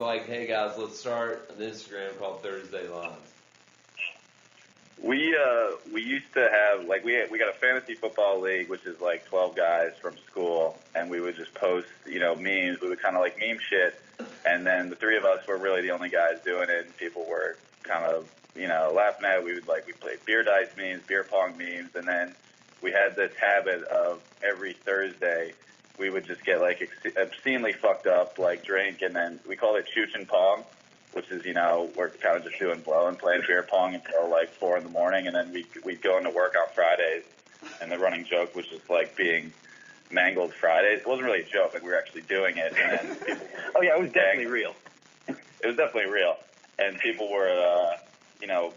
Like, hey guys, let's start an Instagram called Thursday Lines? We used to have we got a fantasy football league, which is like 12 guys from school, and we would just post memes. We would kind of like meme shit, and then the three of us were really the only guys doing it, and people were kind of laughing at it. We played beer dice memes, beer pong memes, and then we had this habit of every Thursday we would just get like obscenely fucked up, like drink, and then we called it chooch and pong, which is, we're kind of just doing blow and playing beer pong until like 4 a.m, and then we'd go into work on Fridays, and the running joke was just like being mangled Fridays. It wasn't really a joke, like we were actually doing it, and then people oh yeah, it was definitely real. It was definitely real, and people were,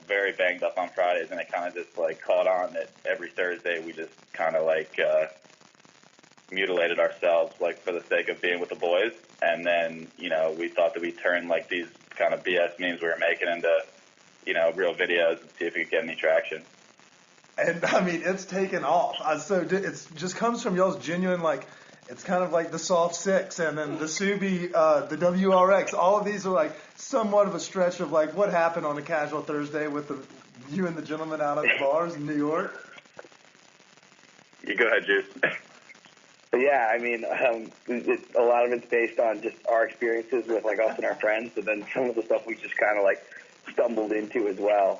very banged up on Fridays, and it kind of just like caught on that every Thursday we just kind of like mutilated ourselves, like for the sake of being with the boys, and then we thought that we'd turn like these kind of BS memes we were making into real videos and see if we could get any traction. And I mean, it's taken off. So it just comes from y'all's genuine, like, it's kind of like the Soft Six and then the Subi, the WRX. All of these are like somewhat of a stretch of like what happened on a casual Thursday with you and the gentleman out at the bars in New York. You go ahead, Juice. Yeah, I mean, a lot of it's based on just our experiences with like us and our friends, but then some of the stuff we just kind of like stumbled into as well.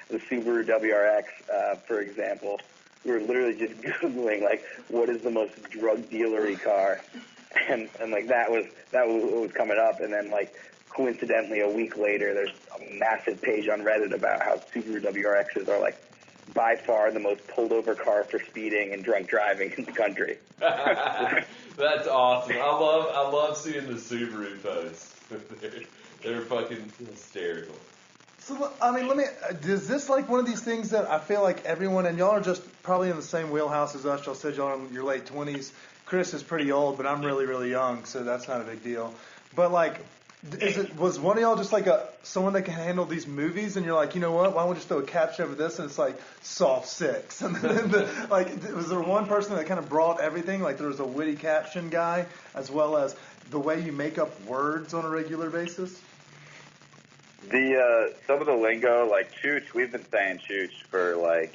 The Subaru WRX, for example, we were literally just Googling like what is the most drug dealery car, and like that was what was coming up, and then like coincidentally a week later, there's a massive page on Reddit about how Subaru WRXs are like by far the most pulled over car for speeding and drunk driving in the country. That's awesome. I love seeing the Subaru posts. They're fucking hysterical. So, I mean, is this like one of these things that I feel like everyone, and y'all are just probably in the same wheelhouse as us. Y'all said y'all are in your late 20s. Chris is pretty old, but I'm really, really young, so that's not a big deal. But like, was one of y'all just like someone that can handle these movies, and you're like, you know what? Why don't we just throw a caption over this, and it's like Soft Six, and then was there one person that kind of brought everything? Like there was a witty caption guy, as well as the way you make up words on a regular basis. Some of the lingo, like chooch, we've been saying chooch for like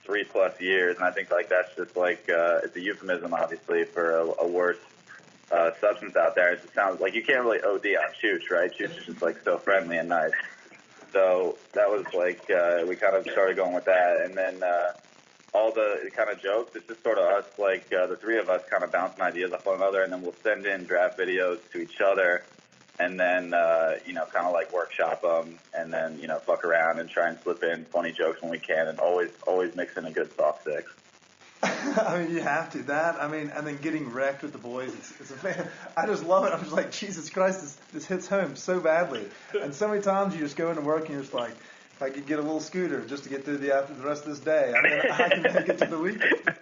3+ years, and I think like that's just like it's a euphemism, obviously, for a worse substance out there. It sounds like you can't really OD on chooch, right? Chooch is just like so friendly and nice. So that was like we kind of started going with that, and then all the kind of jokes. It's just sort of us, like the three of us, kind of bouncing ideas off one another, and then we'll send in draft videos to each other. And then, kind of like workshop them, and then, fuck around and try and slip in funny jokes when we can, and always mix in a good Soft Six. I mean, you have to. And then getting wrecked with the boys. It's I just love it. I'm just like, Jesus Christ, this hits home so badly. And so many times you just go into work and you're just like, if I could get a little scooter just to get through the rest of this day, I mean, I can make it to the weekend.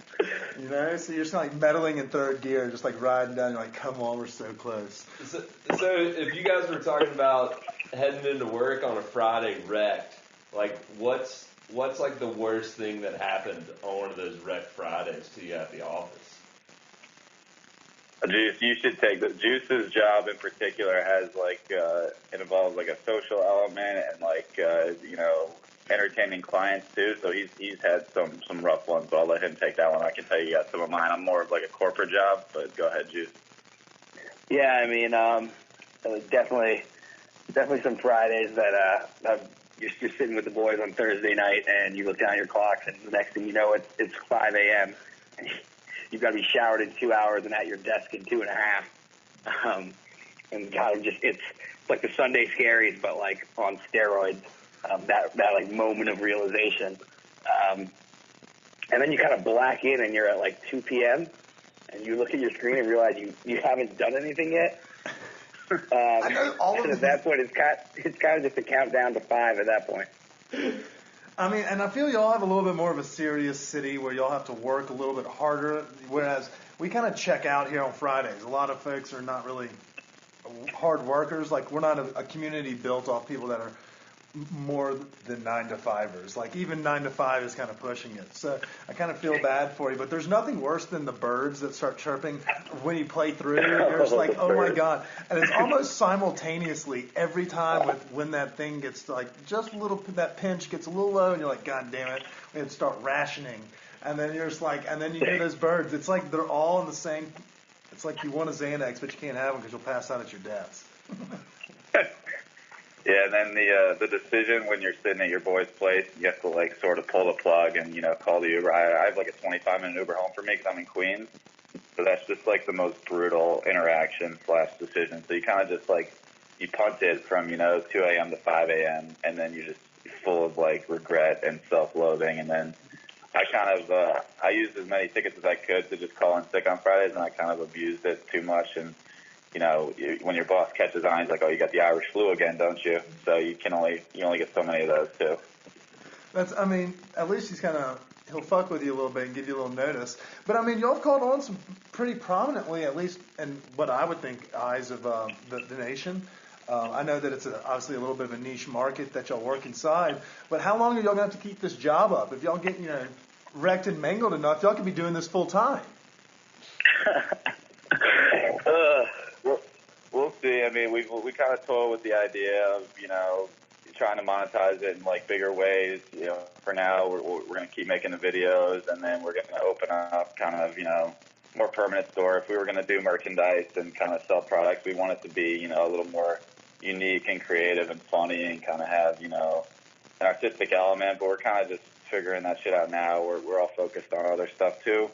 So you're just like medaling in third gear, just like riding down. You're like, come on, we're so close. So if you guys were talking about heading into work on a Friday wrecked, like what's like the worst thing that happened on one of those wrecked Fridays to you at the office? Juice, you should take the Juice's job in particular has like it involves like a social element and like entertaining clients too. So he's had some rough ones, but I'll let him take that one. I can tell you got some of mine. I'm more of like a corporate job, but go ahead, Juice. Yeah, I mean, definitely some Fridays that you're sitting with the boys on Thursday night, and you look down at your clocks, and the next thing you know, it's 5 a.m. and you've got to be showered in 2 hours and at your desk in 2.5. And God, it's like the Sunday scaries, but like on steroids. That like moment of realization, and then you kind of black in, and you're at like 2 p.m. and you look at your screen and realize you haven't done anything yet. I know all of and at that point, it's kind of just a countdown to 5 at that point. I mean, and I feel y'all have a little bit more of a serious city where y'all have to work a little bit harder, whereas we kind of check out here on Fridays. A lot of folks are not really hard workers. Like, we're not a community built off people that are more than 9 to 5ers. Like even 9 to 5 is kind of pushing it. So I kind of feel bad for you, but there's nothing worse than the birds that start chirping when you play through. You're just like, oh my God. And it's almost simultaneously every time when that thing gets like just a little, that pinch gets a little low and you're like, God damn it. We have to start rationing. And then you're just like, and then you hear those birds. It's like they're all in the same, it's like you want a Xanax, but you can't have them because you'll pass out at your dad's. Yeah, and then the decision when you're sitting at your boy's place, you have to like sort of pull the plug and call the Uber. I have like a 25-minute Uber home for me because I'm in Queens, so that's just like the most brutal interaction / decision. So you kind of just like you punt it from 2 a.m. to 5 a.m. and then you're just full of like regret and self-loathing. And then I kind of I used as many tickets as I could to just call in sick on Fridays, and I kind of abused it too much. And when your boss catches on, he's like, "Oh, you got the Irish flu again, don't you?" So you only get so many of those too. At least he'll fuck with you a little bit and give you a little notice. But y'all have called on some pretty prominently, at least in what I would think eyes of the nation. I know that it's obviously a little bit of a niche market that y'all work inside. But how long are y'all gonna have to keep this job up? If y'all get wrecked and mangled enough, y'all could be doing this full time. We'll see. I mean, we kind of toyed with the idea of trying to monetize it in like bigger ways. For now we're going to keep making the videos, and then we're going to open up kind of more permanent store. If we were going to do merchandise and kind of sell products, we want it to be a little more unique and creative and funny, and kind of have an artistic element. But we're kind of just figuring that shit out now. We're all focused on other stuff too.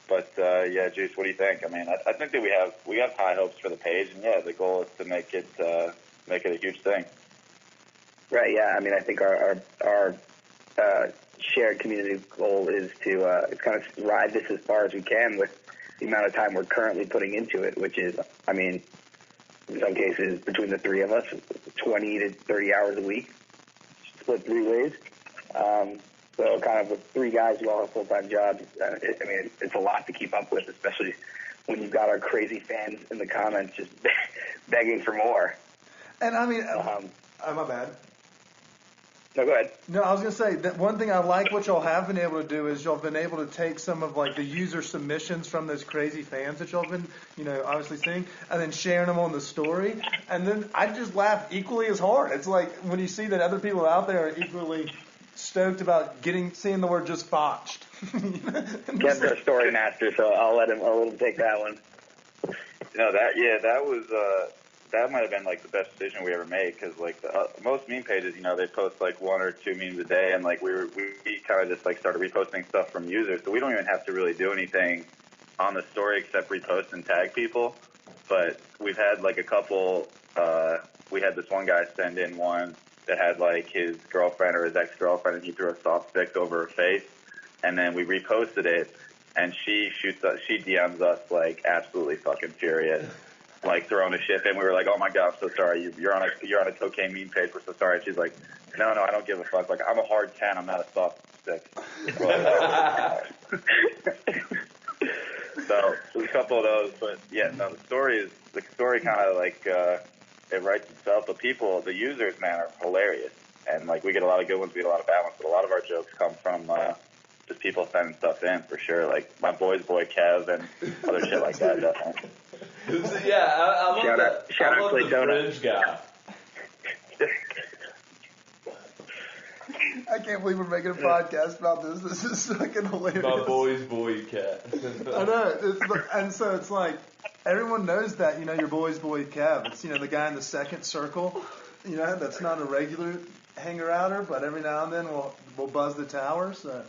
But yeah, Juice, what do you think? I mean, I think that we have high hopes for the page, and yeah, the goal is to make it a huge thing. Right. Yeah. I mean, I think our shared community goal is to kind of ride this as far as we can with the amount of time we're currently putting into it, which is, I mean, in some cases between the three of us, 20 to 30 hours a week, split 3 ways. So kind of with 3 guys who all have full-time jobs, it's a lot to keep up with, especially when you've got our crazy fans in the comments just begging for more. And my bad. No, go ahead. No, I was going to say that one thing I like what y'all have been able to do is y'all been able to take some of like the user submissions from those crazy fans that y'all been, obviously seeing, and then sharing them on the story. And then I just laugh equally as hard. It's like when you see that other people out there are equally stoked about seeing the word just botched. Ken's our story master, so I'll let him take that one. That might have been like the best decision we ever made, because like most meme pages, they post like 1 or 2 memes a day, and like we kind of just like started reposting stuff from users, so we don't even have to really do anything on the story except repost and tag people. But we've had like a couple. We had this one guy send in one that had like his girlfriend or his ex-girlfriend, and he threw a soft stick over her face, and then we reposted it, and she DMs us like absolutely fucking furious, like throwing a shit, and we were like, oh my God, I'm so sorry, you're on a cocaine meme page, we're so sorry. And she's like, no, I don't give a fuck, like I'm a hard 10, I'm not a soft stick. So there's a couple of those, but yeah, no, the story kind of like it writes itself. But the users, man, are hilarious, and like we get a lot of good ones, we get a lot of bad ones, but a lot of our jokes come from just people sending stuff in for sure, like my boy's boy Kev and other shit like that. Definitely. Yeah, I love the fringe guy. I can't believe we're making a podcast about this. This is fucking hilarious. My boy's boy cat. I know. And so it's like, everyone knows that, your boy's boy Kev. It's, the guy in the second circle, that's not a regular hanger-outer, but every now and then we'll buzz the tower. So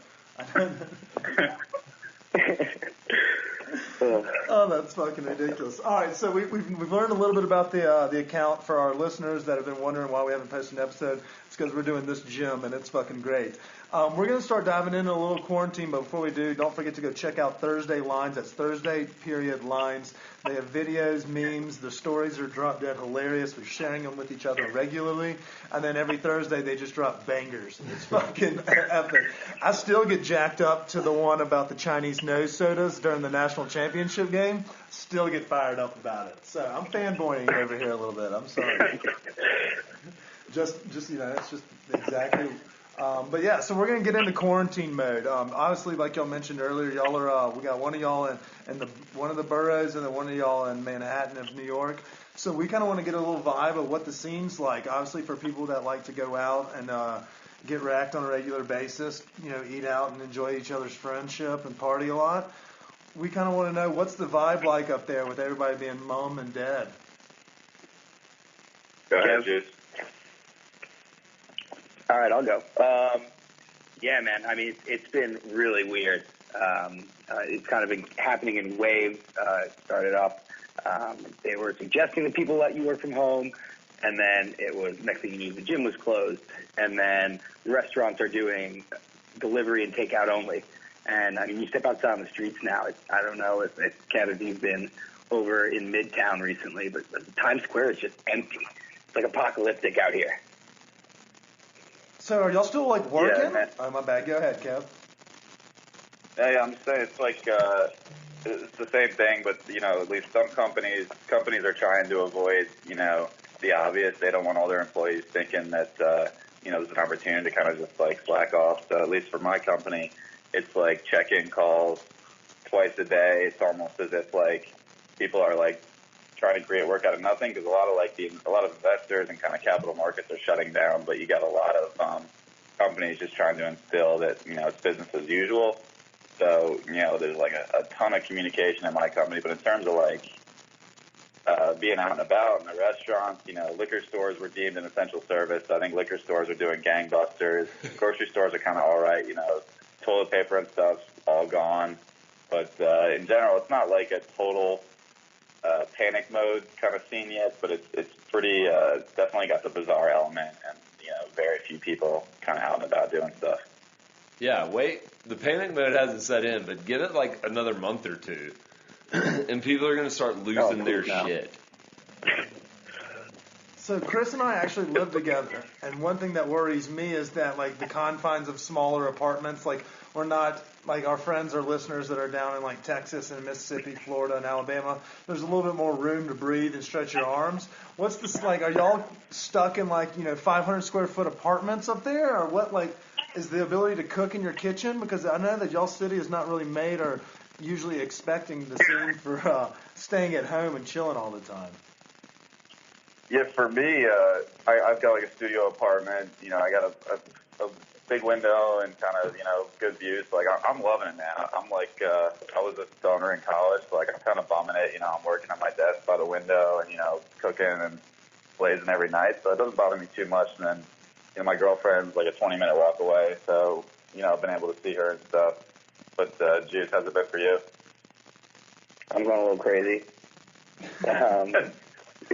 Oh, that's fucking ridiculous. All right, so we've learned a little bit about the account for our listeners that have been wondering why we haven't posted an episode. It's because we're doing this gym, and it's fucking great. We're going to start diving into a little quarantine, but before we do, don't forget to go check out Thursday Lines. That's Thursday.Lines. They have videos, memes. The stories are drop dead hilarious. We're sharing them with each other regularly. And then every Thursday, they just drop bangers. It's fucking epic. I still get jacked up to the one about the Chinese nose sodas during the national championship game. Still get fired up about it. So I'm fanboying over here a little bit. I'm sorry. Just it's just exactly. But yeah, so we're gonna get into quarantine mode. Obviously, like y'all mentioned earlier, y'all are we got one of y'all in the one of the boroughs, and then one of y'all in Manhattan of New York. So we kind of want to get a little vibe of what the scene's like. Obviously, for people that like to go out and get racked on a regular basis, eat out and enjoy each other's friendship and party a lot. We kind of want to know what's the vibe like up there with everybody being mum and dad. Go ahead, Juice. All right, I'll go. Yeah, man. I mean, it's been really weird. It's kind of been happening in waves. It started off. They were suggesting that people let you work from home, and then it was next thing you knew, the gym was closed, and then restaurants are doing delivery and takeout only. And I mean, you step outside on the streets now. I don't know if you've been over in Midtown recently, but Times Square is just empty. It's like apocalyptic out here. So are y'all still like working? Yeah, oh, my bad. Go ahead, Kev. Yeah, I'm just saying it's like it's the same thing, but at least some companies are trying to avoid the obvious. They don't want all their employees thinking that there's an opportunity to kind of just like slack off. So at least for my company, it's like check-in calls twice a day. It's almost as if like people are like trying to create work out of nothing, because a lot of investors and kind of capital markets are shutting down, but you got a lot of companies just trying to instill that it's business as usual. So there's like a ton of communication in my company, but in terms of like being out and about in the restaurants, liquor stores were deemed an essential service. So I think liquor stores are doing gangbusters. Grocery stores are kind of all right. Toilet paper and stuff's all gone. But in general, it's not like a total panic mode kind of scene yet, but it's pretty definitely got the bizarre element, and very few people kind of out and about doing stuff. Yeah, the panic mode hasn't set in, but give it like another month or two, and people are going to start losing their shit. So Chris and I actually live together, and one thing that worries me is that like the confines of smaller apartments, like we're not like our friends or listeners that are down in like Texas and Mississippi, Florida, and Alabama. There's a little bit more room to breathe and stretch your arms. What's this like? Are y'all stuck in like 500 square foot apartments up there, or what? Like, is the ability to cook in your kitchen? Because I know that y'all city is not really made or usually expecting the scene for staying at home and chilling all the time. Yeah, for me, I've got like a studio apartment. I got a big window and kind of good views. Like I'm loving it, man. I'm like I was a stoner in college, so like I'm kind of bumming it. I'm working at my desk by the window and cooking and blazing every night, so it doesn't bother me too much. And then my girlfriend's like a 20-minute walk away, so I've been able to see her and stuff. But Juice, how's it been for you? I'm going a little crazy.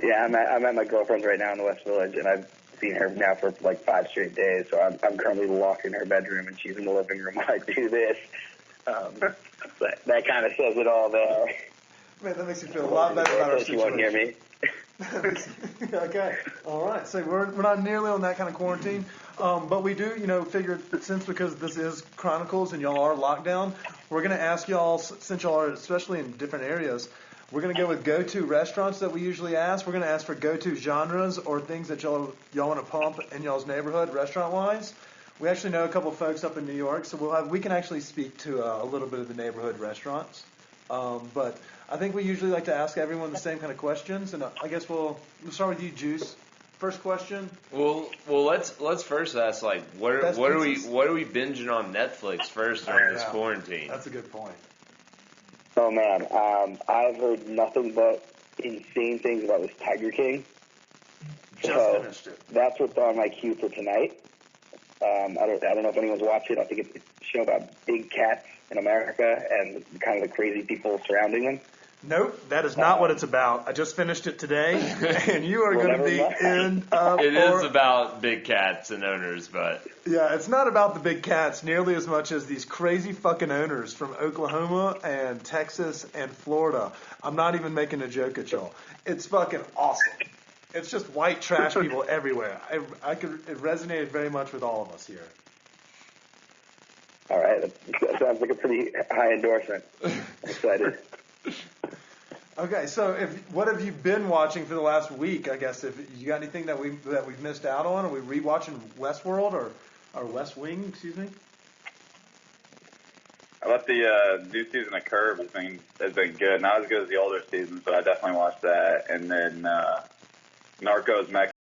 Yeah, I'm at my girlfriend's right now in the West Village, and I've seen her now for like 5 straight days. So I'm currently locked in her bedroom, and she's in the living room while I do this. That kind of says it all there. Man, that makes you feel a lot better about our situation. situation. You won't hear me. Okay, all right. So we're not nearly on that kind of quarantine, but we do, figure since because this is Chronicles and y'all are locked down, we're gonna ask y'all, since y'all are especially in different areas, we're gonna go with go-to restaurants that we usually ask. We're gonna ask for go-to genres or things that y'all want to pump in y'all's neighborhood, restaurant-wise. We actually know a couple folks up in New York, so we can actually speak to a little bit of the neighborhood restaurants. But I think we usually like to ask everyone the same kind of questions, and I guess we'll start with you, Juice. First question. Well, let's first ask like what are we binging on Netflix first during this quarantine? That's a good point. Oh man, I've heard nothing but insane things about this Tiger King. Just finished it. That's what's on my queue for tonight. I don't know if anyone's watching. I think it's a show about big cats in America and kind of the crazy people surrounding them. Nope, that is not what it's about. I just finished it today, and you are going to be in. It is about big cats and owners, but yeah, it's not about the big cats nearly as much as these crazy fucking owners from Oklahoma and Texas and Florida. I'm not even making a joke at y'all. It's fucking awesome. It's just white trash people everywhere. It resonated very much with all of us here. All right, that sounds like a pretty high endorsement. I'm excited. Okay, so what have you been watching for the last week? I guess if you got anything that we've missed out on, are we rewatching Westworld or West Wing? Excuse me. I thought the new season of Curb has been good. Not as good as the older season, but I definitely watched that. And then Narcos Mexico.